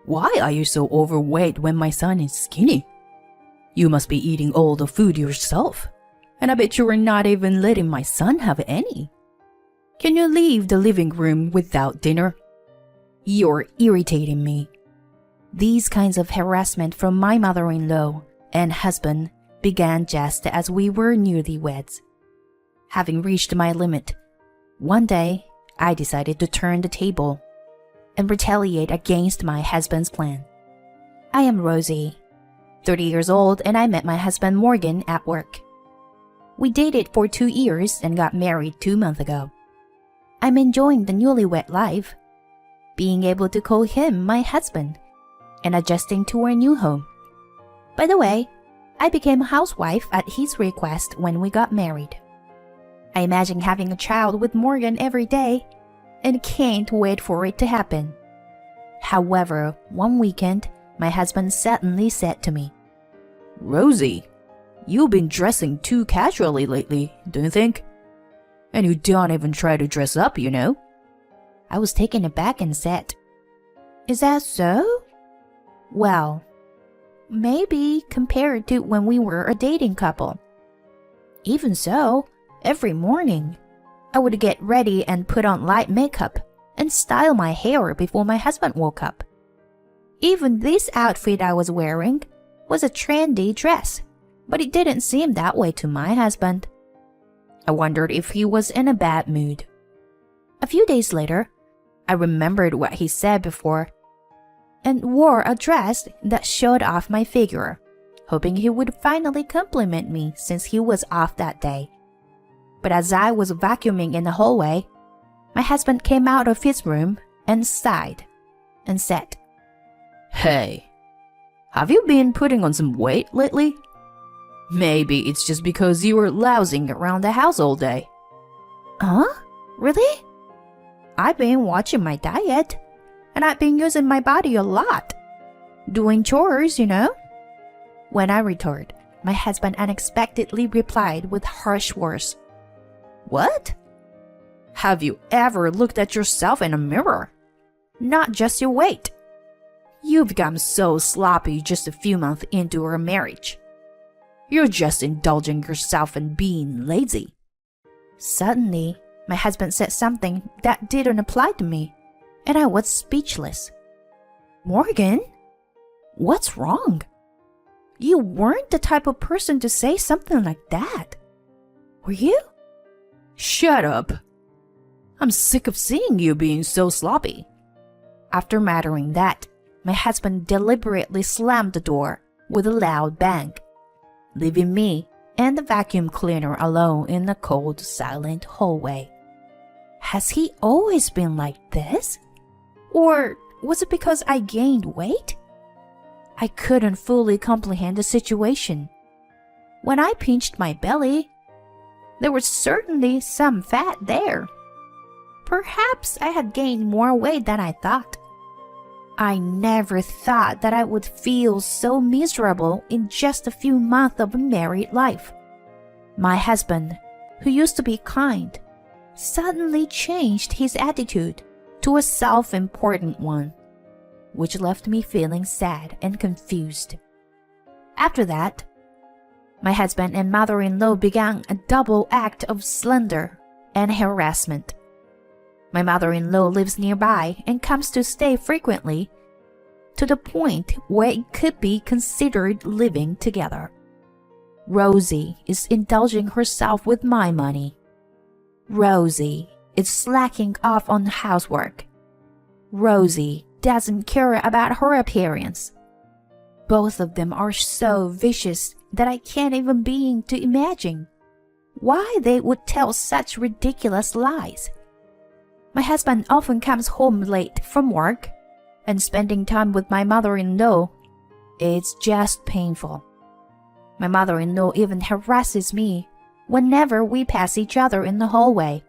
Why are you so overweight when my son is skinny? You must be eating all the food yourself, and I bet you are not even letting my son have any. Can you leave the living room without dinner? You're irritating me." These kinds of harassment from my mother-in-law and husband began just as we were newlyweds. Having reached my limit, one day I decided to turn the table and retaliate against my husband's plan. I am Rosie, 30 years old, and I met my husband Morgan at work. We dated for 2 years and got married 2 months ago. I'm enjoying the newlywed life, being able to call him my husband, and adjusting to our new home. By the way, I became a housewife at his request when we got married. I imagine having a child with Morgan every day and can't wait for it to happen. However, one weekend, my husband suddenly said to me, "Rosie, you've been dressing too casually lately, don't you think? And you don't even try to dress up, you know." I was taken aback and said, "Is that so? Well, maybe compared to when we were a dating couple. Even so, every morning, I would get ready and put on light makeup and style my hair before my husband woke up. Even this outfit I was wearing was a trendy dress, but it didn't seem that way to my husband." I wondered if he was in a bad mood. A few days later, I remembered what he said before and wore a dress that showed off my figure, hoping he would finally compliment me since he was off that day. But as I was vacuuming in the hallway, my husband came out of his room and sighed and said, "Hey, have you been putting on some weight lately? Maybe it's just because you were lounging around the house all day." "Huh? Really? I've been watching my diet, and I've been using my body a lot. Doing chores, you know." When I returned, my husband unexpectedly replied with harsh words. "What? Have you ever looked at yourself in a mirror? Not just your weight. You've become so sloppy just a few months into our marriage. You're just indulging yourself in being lazy." Suddenly, my husband said something that didn't apply to me, and I was speechless. "Morgan, what's wrong? You weren't the type of person to say something like that. Were you?" "Shut up. I'm sick of seeing you being so sloppy." After muttering that, my husband deliberately slammed the door with a loud bang, leaving me and the vacuum cleaner alone in the cold, silent hallway. Has he always been like this? Or was it because I gained weight? I couldn't fully comprehend the situation. When I pinched my belly, there was certainly some fat there. Perhaps I had gained more weight than I thought. I never thought that I would feel so miserable in just a few months of married life. My husband, who used to be kind, suddenly changed his attitude to a self-important one, which left me feeling sad and confused. After that, my husband and mother-in-law began a double act of slander and harassment. My mother-in-law lives nearby and comes to stay frequently, to the point where it could be considered living together. Rosie is indulging herself with my money. Rosie is slacking off on housework. Rosie doesn't care about her appearance. Both of them are so vicious that I can't even begin to imagine why they would tell such ridiculous lies. My husband often comes home late from work, and spending time with my mother-in-law, it's just painful. My mother-in-law even harasses me whenever we pass each other in the hallway,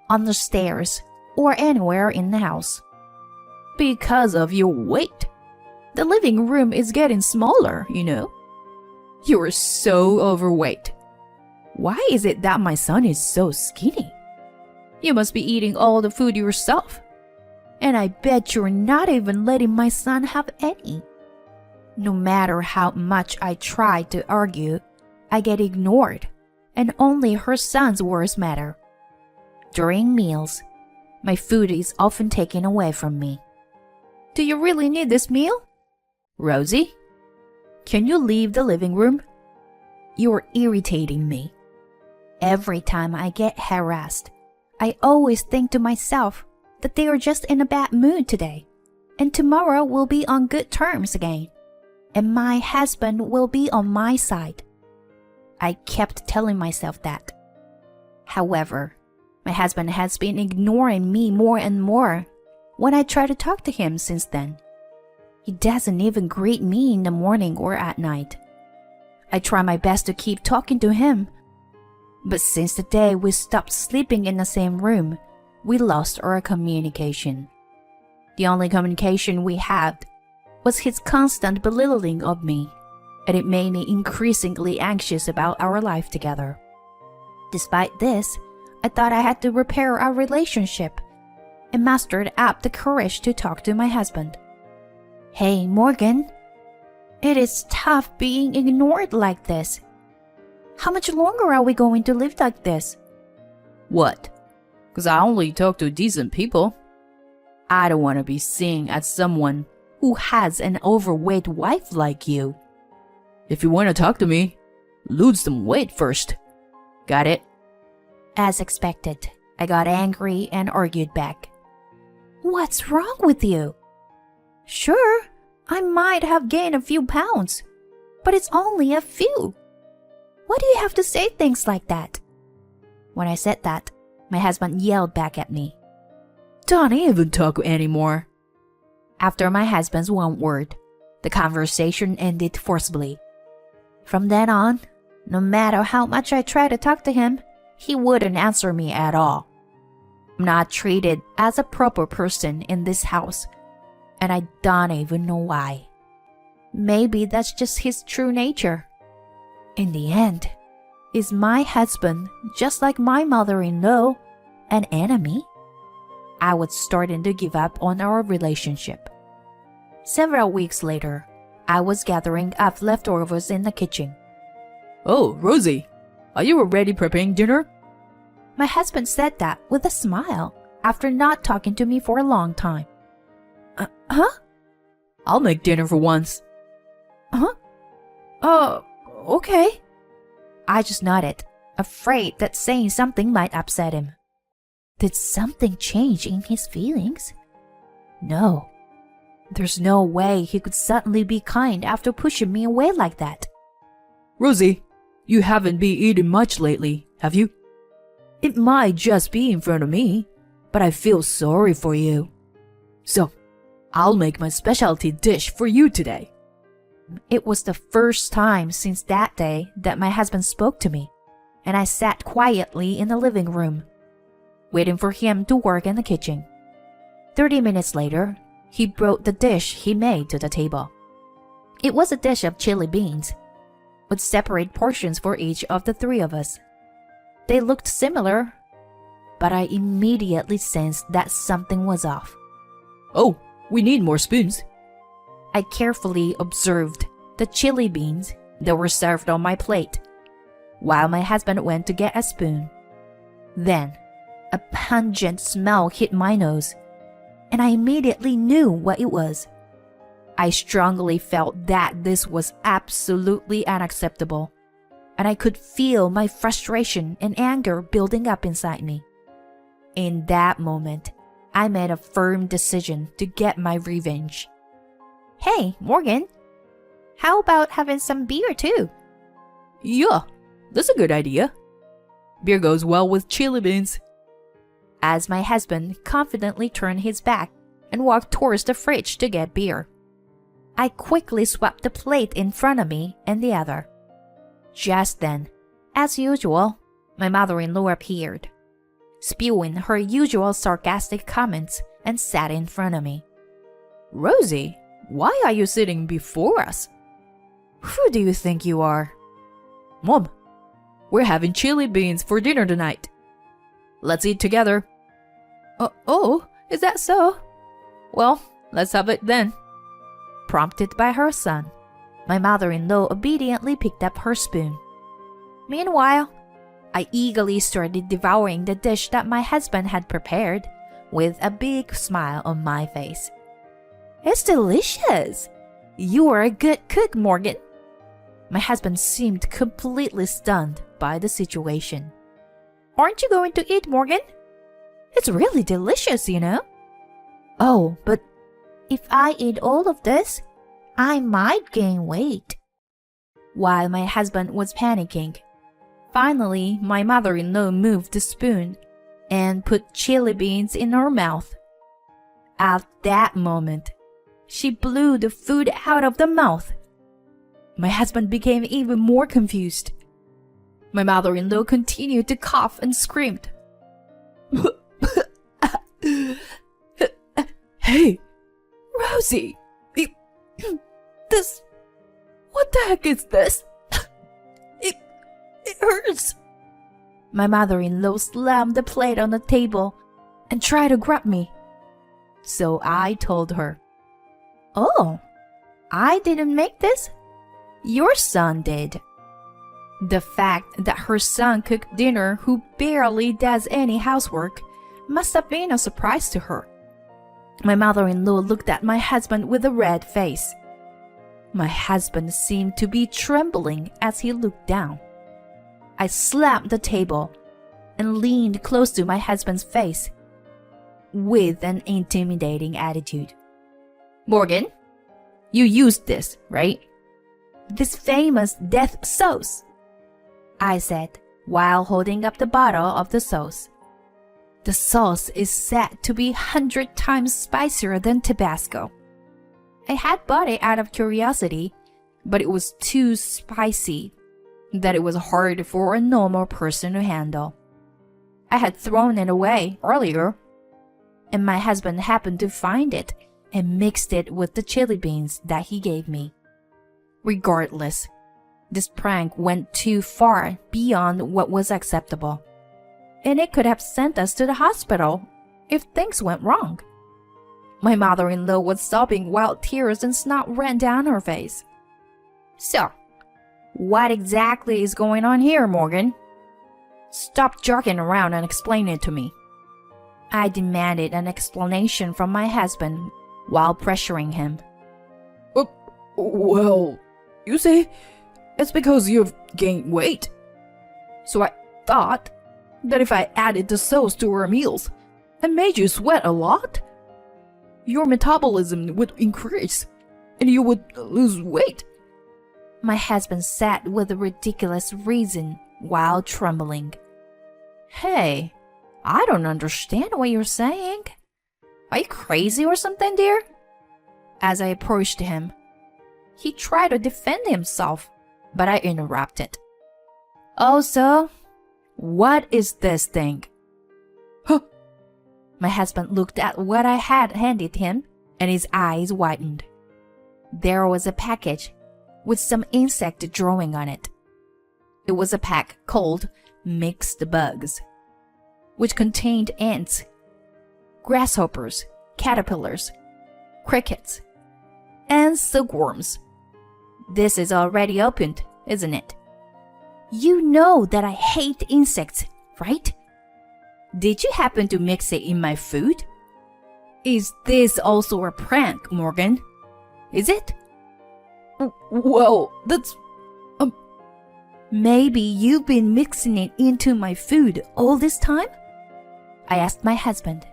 on the stairs, or anywhere in the house. Because of your weight. The living room is getting smaller, you know. You're so overweight. Why is it that my son is so skinny? You must be eating all the food yourself. And I bet you're not even letting my son have any. No matter how much I try to argue, I get ignored, and only her son's words matter. During meals, my food is often taken away from me. Do you really need this meal? Rosie, can you leave the living room? You're irritating me. Every time I get harassed, I always think to myself that they are just in a bad mood today, and tomorrow we'll be on good terms again, and my husband will be on my side. I kept telling myself that. However, my husband has been ignoring me more and more when I try to talk to him since then. He doesn't even greet me in the morning or at night. I try my best to keep talking to him, but since the day we stopped sleeping in the same room, we lost our communication. The only communication we had was his constant belittling of me, and it made me increasingly anxious about our life together. Despite this, I thought I had to repair our relationship and mustered up the courage to talk to my husband. Hey, Morgan, it is tough being ignored like this. How much longer are we going to live like this? What? 'Cause I only talk to decent people. I don't want to be seen as someone who has an overweight wife like you. If you want to talk to me, lose some weight first. Got it? As expected, I got angry and argued back. What's wrong with you? Sure, I might have gained a few pounds, but it's only a few. Why do you have to say things like that? When I said that, my husband yelled back at me. Don't even talk anymore. After my husband's one word, the conversation ended forcibly. From then on, no matter how much I tried to talk to him, he wouldn't answer me at all. I'm not treated as a proper person in this house, and I don't even know why. Maybe that's just his true nature. In the end, is my husband, just like my mother-in-law, an enemy? I was starting to give up on our relationship. Several weeks later, I was gathering up leftovers in the kitchen. Oh, Rosie, are you already preparing dinner? My husband said that with a smile after not talking to me for a long time. Huh? I'll make dinner for once. Huh? Okay. I just nodded, afraid that saying something might upset him. Did something change in his feelings? No. There's no way he could suddenly be kind after pushing me away like that. Rosie, you haven't been eating much lately, have you? It might just be in front of me, but I feel sorry for you. So, I'll make my specialty dish for you today. It was the first time since that day that my husband spoke to me, and I sat quietly in the living room, waiting for him to work in the kitchen. 30 minutes later, he brought the dish he made to the table. It was a dish of chili beans, with separate portions for each of the three of us. They looked similar, but I immediately sensed that something was off. Oh, we need more spoons. I carefully observed the chili beans that were served on my plate, while my husband went to get a spoon. Then, a pungent smell hit my nose, and I immediately knew what it was. I strongly felt that this was absolutely unacceptable, and I could feel my frustration and anger building up inside me. In that moment, I made a firm decision to get my revenge. Hey, Morgan, how about having some beer too? Yeah, that's a good idea. Beer goes well with chili beans. As my husband confidently turned his back and walked towards the fridge to get beer, I quickly swept the plate in front of me and the other. Just then, as usual, my mother-in-law appeared, spewing her usual sarcastic comments, and sat in front of me. Rosie, why are you sitting before us? Who do you think you are? Mom, we're having chili beans for dinner tonight. Let's eat together. Oh, is that so? Well, let's have it then. Prompted by her son, my mother-in-law obediently picked up her spoon. Meanwhile, I eagerly started devouring the dish that my husband had prepared, with a big smile on my face. It's delicious! You are a good cook, Morgan. My husband seemed completely stunned by the situation. Aren't you going to eat, Morgan? It's really delicious, you know. Oh, but if I eat all of this, I might gain weight. While my husband was panicking, finally my mother-in-law moved the spoon and put chili beans in her mouth. At that moment, she blew the food out of the mouth. My husband became even more confused. My mother-in-law continued to cough and screamed. Hey, Rosie, what the heck is this? It hurts. My mother-in-law slammed the plate on the table and tried to grab me. So I told her, Oh, I didn't make this. Your son did. The fact that her son cooked dinner who barely does any housework must have been a surprise to her. My mother-in-law looked at my husband with a red face. My husband seemed to be trembling as he looked down. I slapped the table and leaned close to my husband's face with an intimidating attitude. Morgan, you used this, right? This famous death sauce, I said while holding up the bottle of the sauce. The sauce is said to be 100 times spicier than Tabasco. I had bought it out of curiosity, but it was too spicy that it was hard for a normal person to handle. I had thrown it away earlier, and my husband happened to find it and mixed it with the chili beans that he gave me. Regardless, this prank went too far beyond what was acceptable, and it could have sent us to the hospital if things went wrong. My mother-in-law was sobbing while tears and snot ran down her face. So, what exactly is going on here, Morgan? Stop joking around and explain it to me. I demanded an explanation from my husband while pressuring him. Well, you see, it's because you've gained weight. So I thought that if I added the sauce to our meals and made you sweat a lot, your metabolism would increase and you would lose weight. My husband said with a ridiculous reason while trembling. Hey, I don't understand what you're saying. Are you crazy or something, dear? As I approached him, he tried to defend himself, but I interrupted. Also, what is this thing? Huh? My husband looked at what I had handed him, and his eyes widened. There was a package with some insect drawing on it. It was a pack called Mixed Bugs, which contained ants, grasshoppers, caterpillars, crickets, and silkworms. This is already opened, isn't it? You know that I hate insects, right? Did you happen to mix it in my food? Is this also a prank, Morgan? Is it? Well, that's... Maybe you've been mixing it into my food all this time? I asked my husband,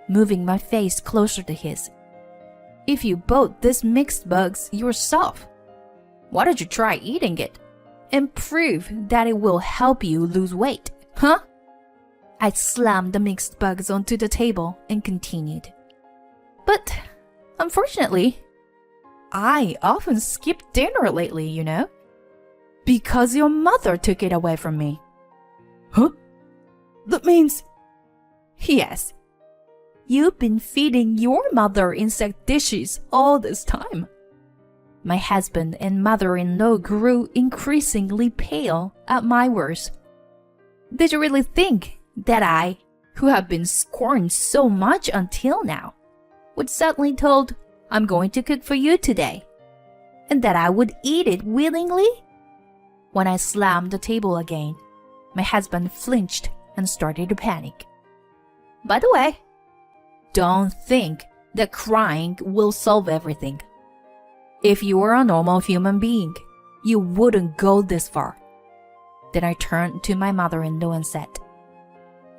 moving my face closer to his. If you bought this mixed bugs yourself, why don't you try eating it and prove that it will help you lose weight, huh? I slammed the mixed bugs onto the table and continued. But, unfortunately, I often skip dinner lately, you know? Because your mother took it away from me. Huh? That means... Yes. You've been feeding your mother insect dishes all this time. My husband and mother-in-law grew increasingly pale at my words. Did you really think that I, who have been scorned so much until now, was suddenly told, "I'm going to cook for you today," and that I would eat it willingly? When I slammed the table again, my husband flinched and started to panic. By the way, don't think that crying will solve everything. If you were a normal human being, you wouldn't go this far. Then I turned to my mother-in-law and said,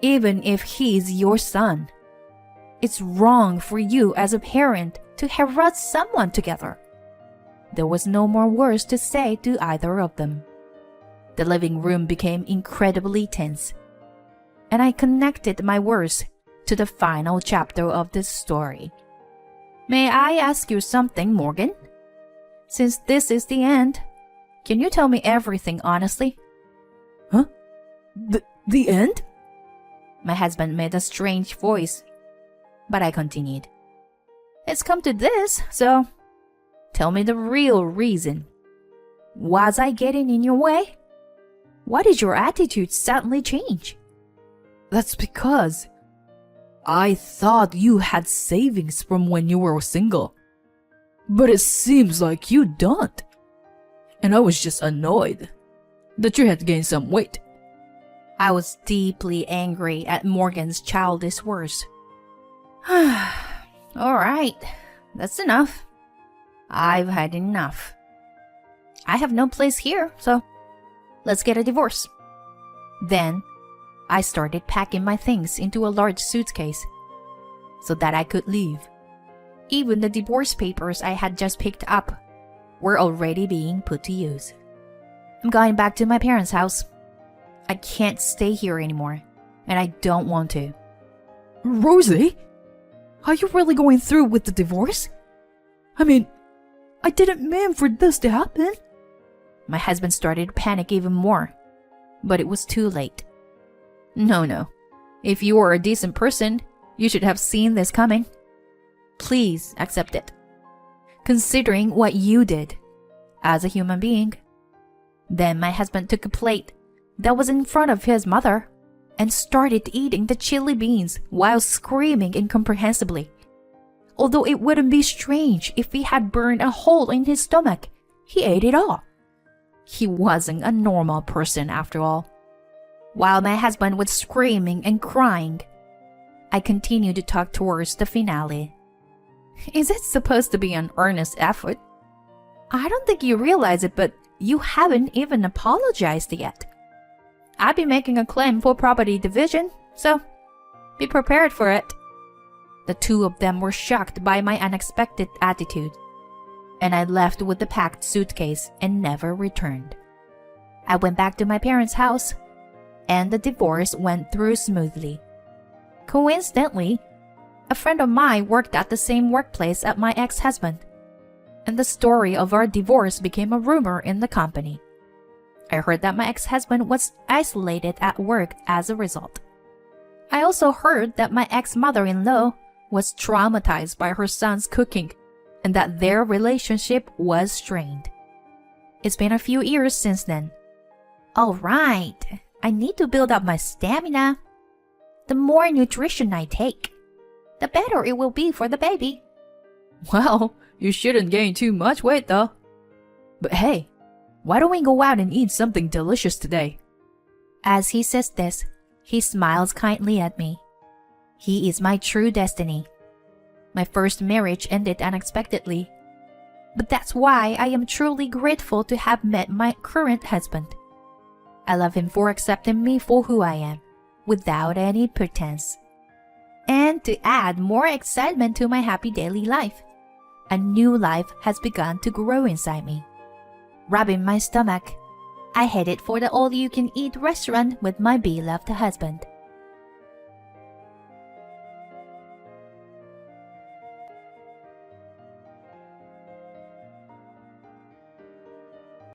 "Even if he's your son, it's wrong for you as a parent to harass someone together." There was no more words to say to either of them. The living room became incredibly tense, and I connected my words to the final chapter of this story. May I ask you something, Morgan? Since this is the end, can you tell me everything honestly? Huh? The end? My husband made a strange voice, but I continued. It's come to this, so tell me the real reason. Was I getting in your way? Why did your attitude suddenly change? That's because I thought you had savings from when you were single. But it seems like you don't. And I was just annoyed that you had gained some weight. I was deeply angry at Morgan's childish words. All right, that's enough. I've had enough. I have no place here, so let's get a divorce. Then I started packing my things into a large suitcase so that I could leave. Even the divorce papers I had just picked up were already being put to use. I'm going back to my parents' house. I can't stay here anymore, and I don't want to. Rosie? Are you really going through with the divorce? I mean, I didn't mean for this to happen. My husband started to panic even more, but it was too late. No. If you were a decent person, you should have seen this coming. Please accept it, considering what you did as a human being. Then my husband took a plate that was in front of his mother and started eating the chili beans while screaming incomprehensibly. Although it wouldn't be strange if he had burned a hole in his stomach, he ate it all. He wasn't a normal person after all. While my husband was screaming and crying, I continued to talk towards the finale. Is it supposed to be an earnest effort? I don't think you realize it, but you haven't even apologized yet. I'll be making a claim for property division, so be prepared for it. The two of them were shocked by my unexpected attitude, and I left with the packed suitcase and never returned. I went back to my parents' house, and the divorce went through smoothly. Coincidentally, a friend of mine worked at the same workplace as my ex-husband, and the story of our divorce became a rumor in the company. I heard that my ex-husband was isolated at work as a result. I also heard that my ex-mother-in-law was traumatized by her son's cooking and that their relationship was strained. It's been a few years since then. All right, I need to build up my stamina. The more nutrition I take, the better it will be for the baby. Well, you shouldn't gain too much weight though. But hey, why don't we go out and eat something delicious today? As he says this, he smiles kindly at me. He is my true destiny. My first marriage ended unexpectedly, but that's why I am truly grateful to have met my current husband. I love him for accepting me for who I am, without any pretense. And to add more excitement to my happy daily life, a new life has begun to grow inside me. Rubbing my stomach, I headed for the all-you-can-eat restaurant with my beloved husband.